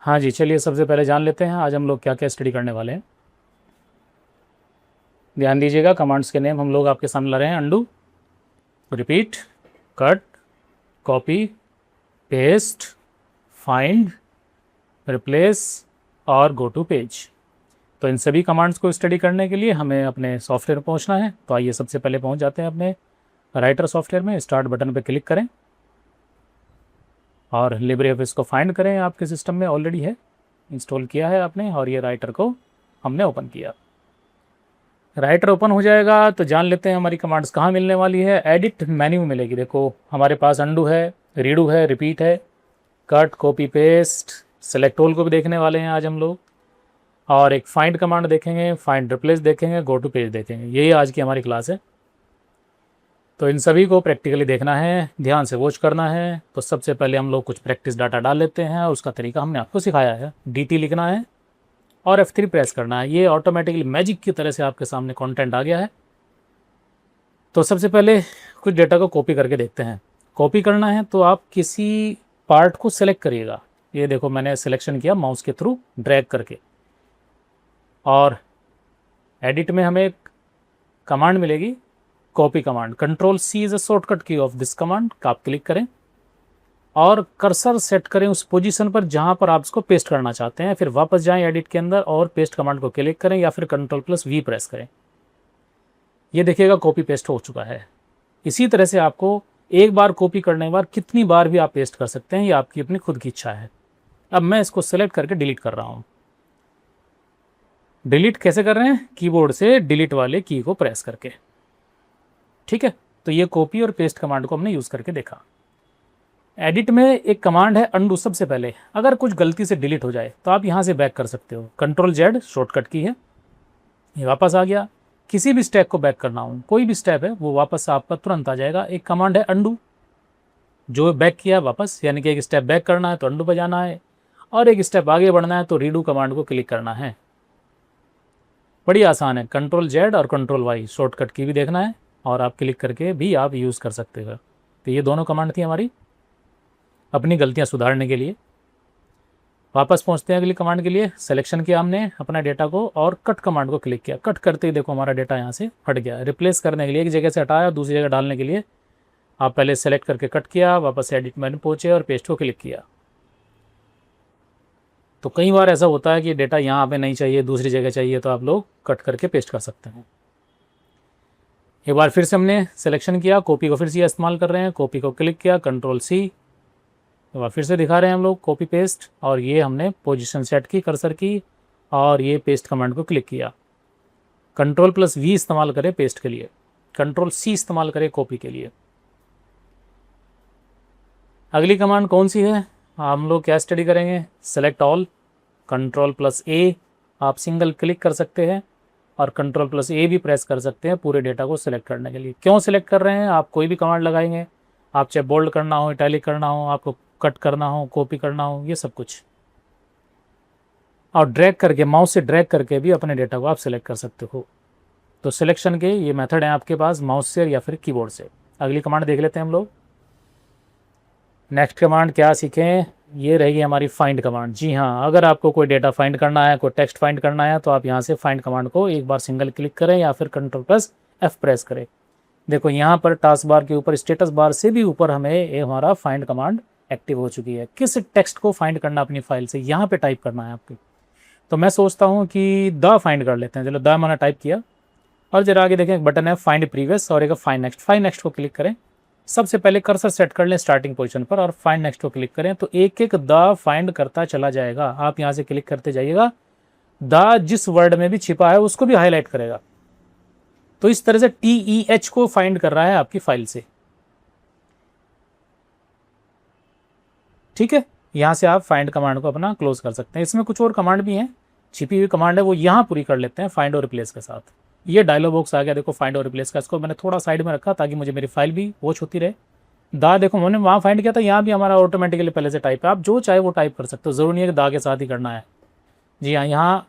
हाँ जी, चलिए सबसे पहले जान लेते हैं आज हम लोग क्या क्या स्टडी करने वाले हैं। ध्यान दीजिएगा, कमांड्स के नेम हम लोग आपके सामने ला रहे हैं। Undo, repeat, cut, copy, paste, find, replace और गो टू पेज। तो इन सभी कमांड्स को स्टडी करने के लिए हमें अपने सॉफ्टवेयर पहुंचना है। तो आइए सबसे पहले पहुंच जाते हैं अपने राइटर सॉफ्टवेयर में। स्टार्ट बटन पर क्लिक करें और लिब्रे ऑफिस को फाइंड करें। आपके सिस्टम में ऑलरेडी है, इंस्टॉल किया है आपने, और ये राइटर को हमने ओपन किया। राइटर ओपन हो जाएगा तो जान लेते हैं हमारी कमांड्स कहाँ मिलने वाली है। एडिट मेन्यू मिलेगी। देखो हमारे पास अंडू है, रीडू है, रिपीट है, cut, copy, paste, select all को भी देखने वाले हैं आज हम लोग, और एक फाइंड कमांड देखेंगे, फाइंड रिप्लेस देखेंगे, गो टू पेज देखेंगे। यही आज की हमारी क्लास है। तो इन सभी को प्रैक्टिकली देखना है, ध्यान से वॉच करना है। तो सबसे पहले हम लोग कुछ प्रैक्टिस डाटा डाल लेते हैं और उसका तरीका हमने आपको सिखाया है। dt लिखना है और F3 प्रेस करना है। ये ऑटोमेटिकली मैजिक की तरह से आपके सामने कंटेंट आ गया है। तो सबसे पहले कुछ डेटा को कॉपी करके देखते हैं। कॉपी करना है तो आप किसी पार्ट को सेलेक्ट करिएगा। ये देखो मैंने सिलेक्शन किया माउस के थ्रू ड्रैग करके, और एडिट में हमें एक कमांड मिलेगी, copy command. Control C is a shortcut key of this command. आप क्लिक करें और कर्सर सेट करें उस पोजीशन पर जहां पर आप इसको पेस्ट करना चाहते हैं। फिर वापस जाएं एडिट के अंदर और पेस्ट कमांड को क्लिक करें या फिर कंट्रोल+V प्रेस करें। ये देखिएगा कॉपी पेस्ट हो चुका है। इसी तरह से आपको एक बार कॉपी करने के बाद कितनी बार भी आप पेस्ट कर सकते हैं, ये आपकी अपनी खुद की इच्छा है। अब मैं इसको सेलेक्ट करके डिलीट कर रहा हूँ। डिलीट कैसे कर रहे हैं? कीबोर्ड से डिलीट वाले की को प्रेस करके। ठीक है, तो ये कॉपी और पेस्ट कमांड को हमने यूज़ करके देखा। एडिट में एक कमांड है अंडू। सबसे पहले अगर कुछ गलती से डिलीट हो जाए तो आप यहाँ से बैक कर सकते हो। Ctrl+Z शॉर्टकट की है, ये वापस आ गया। किसी भी स्टेप को बैक करना हो, कोई भी स्टेप है वो वापस आपका तुरंत आ जाएगा। एक कमांड है अंडू, जो बैक किया वापस, यानी कि एक स्टेप बैक करना है तो अंडू पर जाना है, और एक स्टेप आगे बढ़ना है तो रीडू कमांड को क्लिक करना है। बड़ी आसान है। Ctrl+Z और Ctrl+Y शॉर्टकट की भी देखना है, और आप क्लिक करके भी आप यूज़ कर सकते हो। तो ये दोनों कमांड थी हमारी अपनी गलतियां सुधारने के लिए। वापस पहुंचते हैं अगली कमांड के लिए। सिलेक्शन किया हमने अपना डेटा को और कट कमांड को क्लिक किया। कट करते ही देखो हमारा डेटा यहाँ से हट गया। रिप्लेस करने के लिए एक जगह से हटाया, दूसरी जगह डालने के लिए आप पहले सेलेक्ट करके कट किया, वापस एडिट मेन्यू पहुँचे और पेस्ट को क्लिक किया। तो कई बार ऐसा होता है कि डेटा यहाँ पे नहीं चाहिए, दूसरी जगह चाहिए, तो आप लोग कट करके पेस्ट कर सकते हैं। एक बार फिर से हमने सिलेक्शन किया, कॉपी को फिर से इस्तेमाल कर रहे हैं। कॉपी को क्लिक किया, Ctrl+C, एक बार फिर से दिखा रहे हैं हम लोग कॉपी पेस्ट, और ये हमने पोजीशन सेट की कर्सर की, और ये पेस्ट कमांड को क्लिक किया। Ctrl+V इस्तेमाल करें पेस्ट के लिए, Ctrl+C इस्तेमाल करें कॉपी के लिए। अगली कमांड कौन सी है? हम लोग क्या स्टडी करेंगे? सेलेक्ट ऑल, Ctrl+A आप सिंगल क्लिक कर सकते हैं, और Ctrl+A भी प्रेस कर सकते हैं पूरे डेटा को सिलेक्ट करने के लिए। क्यों सिलेक्ट कर रहे हैं? आप कोई भी कमांड लगाएंगे, आप चाहे बोल्ड करना हो, इटैलिक करना हो, आपको कट करना हो, कॉपी करना हो, ये सब कुछ। और ड्रैग करके, माउस से ड्रैग करके भी अपने डेटा को आप सिलेक्ट कर सकते हो। तो सिलेक्शन के ये मेथड हैं आपके पास, माउस से या फिर कीबोर्ड से। अगली कमांड देख लेते हैं हम लोग। नेक्स्ट कमांड क्या सीखें? ये रहेगी हमारी फाइंड कमांड। जी हाँ, अगर आपको कोई डेटा फाइंड करना है, कोई टेक्स्ट फाइंड करना है, तो आप यहाँ से फाइंड कमांड को एक बार सिंगल क्लिक करें या फिर Ctrl+F प्रेस करें। देखो यहाँ पर टास्क बार के ऊपर, स्टेटस बार से भी ऊपर हमें ये हमारा फाइंड कमांड एक्टिव हो चुकी है। किस टेक्स्ट को फाइंड करना अपनी फाइल से, यहाँ पे टाइप करना है आपके। तो मैं सोचता हूँ कि द फाइंड कर लेते हैं। चलो द मैंने टाइप किया, और जरा आगे देखें एक बटन है फाइंड प्रीवियस और एक फाइंड नेक्स्ट। फाइंड नेक्स्ट को क्लिक करें। सबसे पहले कर्सर सेट कर लें स्टार्टिंग पोजीशन पर और फाइंड नेक्स्ट को क्लिक करें, तो एक एक द फाइंड करता चला जाएगा। आप यहाँ से क्लिक करते जाइएगा, द जिस वर्ड में भी छिपा है उसको भी हाईलाइट करेगा। तो इस तरह से TEH को फाइंड कर रहा है आपकी फाइल से। ठीक है, यहाँ से आप फाइंड कमांड को अपना क्लोज कर सकते हैं। इसमें कुछ और कमांड भी हैं, छिपी हुई कमांड है, वो यहाँ पूरी कर लेते हैं फाइंड और रिप्लेस के साथ। ये डायलॉग बॉक्स आ गया देखो फाइंड और रिप्लेस का। इसको मैंने थोड़ा साइड में रखा ताकि मुझे मेरी फाइल भी वॉच होती रहे। दा देखो मैंने वहाँ फाइंड किया था, यहाँ भी हमारा ऑटोमेटिकली पहले से टाइप है। आप जो चाहे वो टाइप कर सकते हो, ज़रूरी नहीं है कि दा के साथ ही करना है। जी हाँ, यहाँ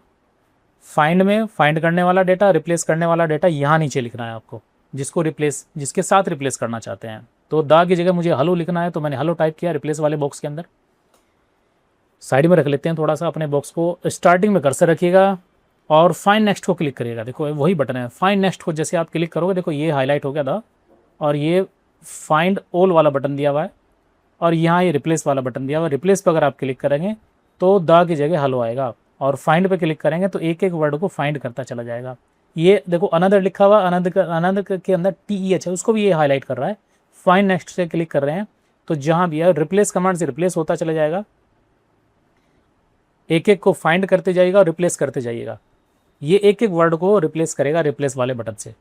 फाइंड में फाइंड करने वाला डेटा, रिप्लेस करने वाला डेटा यहाँ नीचे लिखना है आपको, जिसको रिप्लेस, जिसके साथ रिप्लेस करना चाहते हैं। तो दा की जगह मुझे हलो लिखना है, तो मैंने हलो टाइप किया रिप्लेस वाले बॉक्स के अंदर। साइड में रख लेते हैं थोड़ा सा अपने बॉक्स को। स्टार्टिंग में कर्सर रखिएगा और फाइंड नेक्स्ट को क्लिक करिएगा। देखो वही बटन है फाइंड नेक्स्ट को, जैसे आप क्लिक करोगे देखो ये हाईलाइट हो गया था और ये फाइंड ऑल वाला बटन दिया हुआ है और यहाँ ये रिप्लेस वाला बटन दिया हुआ है। रिप्लेस पर अगर आप क्लिक करेंगे तो द की जगह हलो आएगा और फाइंड पे क्लिक करेंगे तो एक एक वर्ड को फाइंड करता चला जाएगा। ये देखो अनदर लिखा हुआ, अनदर के अंदर TEH है, उसको भी ये हाईलाइट कर रहा है। फाइंड नेक्स्ट से क्लिक कर रहे हैं तो जहाँ भी है रिप्लेस कमांड से रिप्लेस होता चला जाएगा, एक एक को फाइंड करते जाइएगा और रिप्लेस करते जाइएगा। ये एक एक वर्ड को रिप्लेस करेगा रिप्लेस वाले बटन से।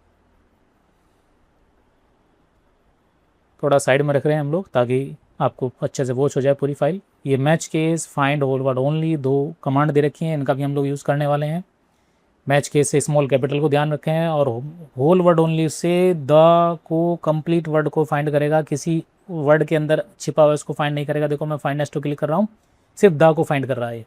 थोड़ा साइड में रख रहे हैं हम लोग ताकि आपको अच्छे से वॉच हो जाए पूरी फाइल। ये match case, find whole word only, दो कमांड दे रखी हैं, इनका भी हम लोग यूज़ करने वाले हैं। मैच केस से स्मॉल कैपिटल को ध्यान रखें और whole word only say the को कंप्लीट वर्ड को फाइंड करेगा, किसी वर्ड के अंदर छिपा हुआ उसको फाइंड नहीं करेगा। देखो मैं फाइंड नेक्स्ट को क्लिक कर रहा हूँ, सिर्फ द को फाइंड कर रहा है।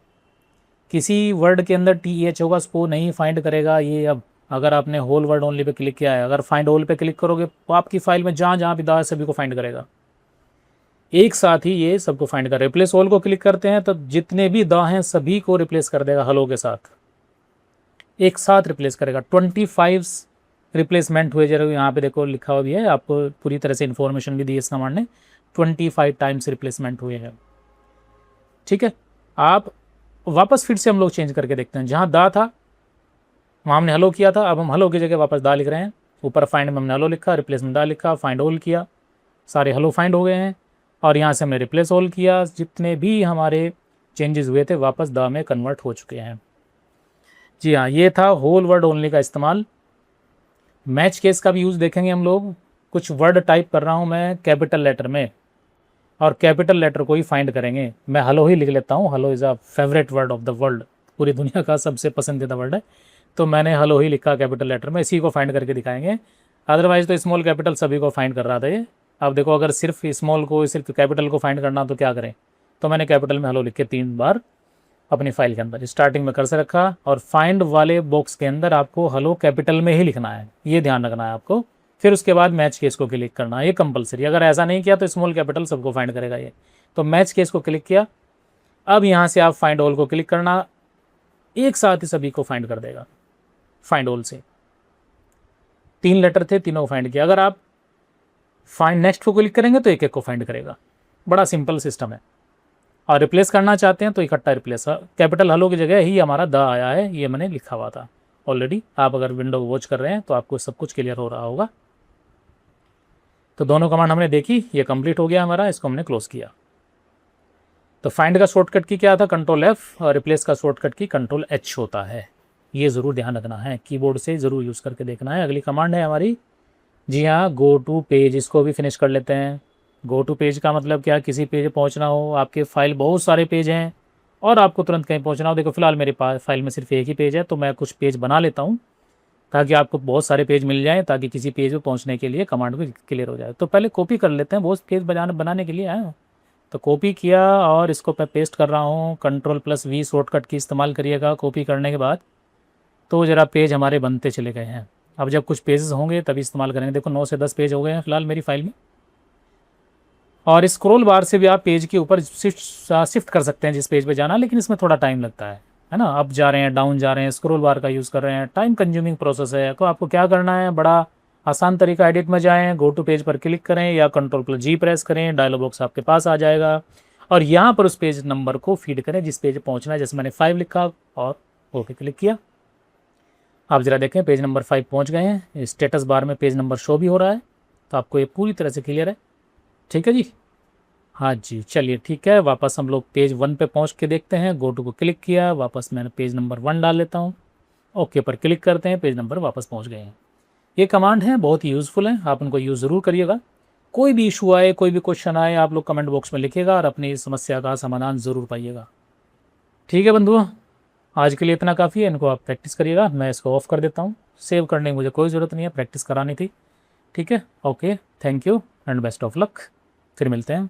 किसी वर्ड के अंदर TEH होगा उसको नहीं फाइंड करेगा ये। अब अगर आपने whole word only pay click किया है, अगर फाइंड होल पे क्लिक करोगे तो आपकी फाइल में जहाँ जहाँ भी द है सभी को फाइंड करेगा, एक साथ ही ये सबको फाइंड कर। रिप्लेस ऑल को क्लिक करते हैं तो जितने भी द हैं सभी को रिप्लेस कर देगा हलो के साथ, एक साथ रिप्लेस करेगा। 25 रिप्लेसमेंट हुए, जरा यहाँ पे देखो लिखा हुआ भी है, आपको पूरी तरह से इन्फॉर्मेशन भी दी इस कमांड ने। 25 टाइम्स रिप्लेसमेंट हुए हैं। ठीक है, आप वापस फिर से हम लोग चेंज करके देखते हैं। जहाँ दा था वहाँ हमने हलो किया था, अब हम हलो की जगह वापस दा लिख रहे हैं। ऊपर फाइंड में हमने हलो लिखा, रिप्लेस में दा लिखा, फाइंड ऑल किया, सारे हलो फाइंड हो गए हैं। और यहाँ से हमने रिप्लेस ऑल किया, जितने भी हमारे चेंजेस हुए थे वापस दा में कन्वर्ट हो चुके हैं। जी हाँ, ये था होल वर्ड ओनली का इस्तेमाल। मैच केस का भी यूज़ देखेंगे हम लोग। कुछ वर्ड टाइप कर रहा हूँ मैं कैपिटल लेटर में और कैपिटल लेटर को ही फाइंड करेंगे। मैं हलो ही लिख लेता हूँ, hello is a favourite word of the world, पूरी दुनिया का सबसे पसंदीदा वर्ड है, तो मैंने हलो ही लिखा कैपिटल लेटर में, इसी को फाइंड करके दिखाएंगे। अदरवाइज़ तो स्मॉल कैपिटल सभी को फाइंड कर रहा था ये। अब देखो अगर सिर्फ स्मॉल को, सिर्फ कैपिटल को फाइंड करना तो क्या करें, तो मैंने कैपिटल में हलो लिख के 3 बार अपनी फाइल के अंदर स्टार्टिंग में कर्सर रखा और फाइंड वाले बॉक्स के अंदर आपको हलो कैपिटल में ही लिखना है, ये ध्यान रखना है आपको। फिर उसके बाद मैच केस को क्लिक करना है, ये कंपलसरी। अगर ऐसा नहीं किया तो स्मॉल कैपिटल सबको फाइंड करेगा ये। तो मैच केस को क्लिक किया, अब यहाँ से आप फाइंड ऑल को क्लिक करना, एक साथ ही सभी को फाइंड कर देगा। फाइंड ऑल से 3 लेटर थे, तीनों को फाइंड किया। अगर आप फाइंड नेक्स्ट को क्लिक करेंगे तो एक एक को फाइंड करेगा। बड़ा सिंपल सिस्टम है। और रिप्लेस करना चाहते हैं तो इकट्ठा रिप्लेस, कैपिटल हलो की जगह ही हमारा द आया है, ये मैंने लिखा हुआ था ऑलरेडी। आप अगर विंडो वॉच कर रहे हैं तो आपको सब कुछ क्लियर हो रहा होगा। तो दोनों कमांड हमने देखी, ये कंप्लीट हो गया हमारा, इसको हमने क्लोज किया। तो फाइंड का शॉर्टकट की क्या था, Ctrl+F, और रिप्लेस का शॉर्टकट की Ctrl+H होता है। ये ज़रूर ध्यान रखना है, कीबोर्ड से ज़रूर यूज़ करके देखना है। अगली कमांड है हमारी, जी हाँ, गो टू पेज। इसको भी फिनिश कर लेते हैं। गो टू पेज का मतलब क्या, किसी पेज पहुंचना हो, आपके फाइल बहुत सारे पेज हैं और आपको तुरंत कहीं पहुंचना हो। देखो फिलहाल मेरे पास फाइल में सिर्फ एक ही पेज है, तो मैं कुछ पेज बना लेता हूं ताकि आपको बहुत सारे पेज मिल जाएं, ताकि किसी पेज पे पहुंचने के लिए कमांड को क्लियर हो जाए। तो पहले कॉपी कर लेते हैं, बहुत पेज बनाने के लिए है। तो कॉपी किया और इसको मैं पेस्ट कर रहा हूँ। Ctrl+V शॉर्टकट की इस्तेमाल करिएगा कॉपी करने के बाद, तो ज़रा पेज हमारे बनते चले गए हैं। अब जब कुछ पेजेस होंगे तभी इस्तेमाल करेंगे। देखो 9 से 10 पेज हो गए हैं फिलहाल मेरी फाइल में। और स्क्रॉल बार से भी आप पेज के ऊपर शिफ्ट कर सकते हैं जिस पेज पे जाना, लेकिन इसमें थोड़ा टाइम लगता है ना। अप जा रहे हैं, डाउन जा रहे हैं, स्क्रॉल बार का यूज़ कर रहे हैं, टाइम कंज्यूमिंग प्रोसेस है। तो आपको क्या करना है, बड़ा आसान तरीका, एडिट में जाएँ, गो टू पेज पर क्लिक करें या Ctrl+G प्रेस करें, डायलॉग बॉक्स आपके पास आ जाएगा और यहाँ पर उस पेज नंबर को फीड करें जिस पेज पहुँचना है। जैसे मैंने 5 लिखा और ओके क्लिक किया। आप ज़रा देखें पेज नंबर 5 पहुँच गए हैं। स्टेटस बार में पेज नंबर शो भी हो रहा है, तो आपको ये पूरी तरह से क्लियर है। ठीक है जी, हाँ जी, चलिए ठीक है। वापस हम लोग पेज 1 पे पहुँच के देखते हैं। गो टू को क्लिक किया, वापस मैंने पेज नंबर 1 डाल लेता हूँ, ओके पर क्लिक करते हैं, पेज नंबर वापस पहुँच गए हैं। ये कमांड है, बहुत ही यूज़फुल है, आप उनको यूज़ ज़रूर करिएगा। कोई भी इशू आए, कोई भी क्वेश्चन आए, आप लोग कमेंट बॉक्स में लिखिएगा और अपनी इस समस्या का समाधान ज़रूर पाइएगा। ठीक है बंधुओं, आज के लिए इतना काफ़ी है, इनको आप प्रैक्टिस करिएगा। मैं इसको ऑफ कर देता हूँ, सेव करने की मुझे कोई ज़रूरत नहीं है, प्रैक्टिस करानी थी। ठीक है, okay, thank you and best of luck. फिर मिलते हैं।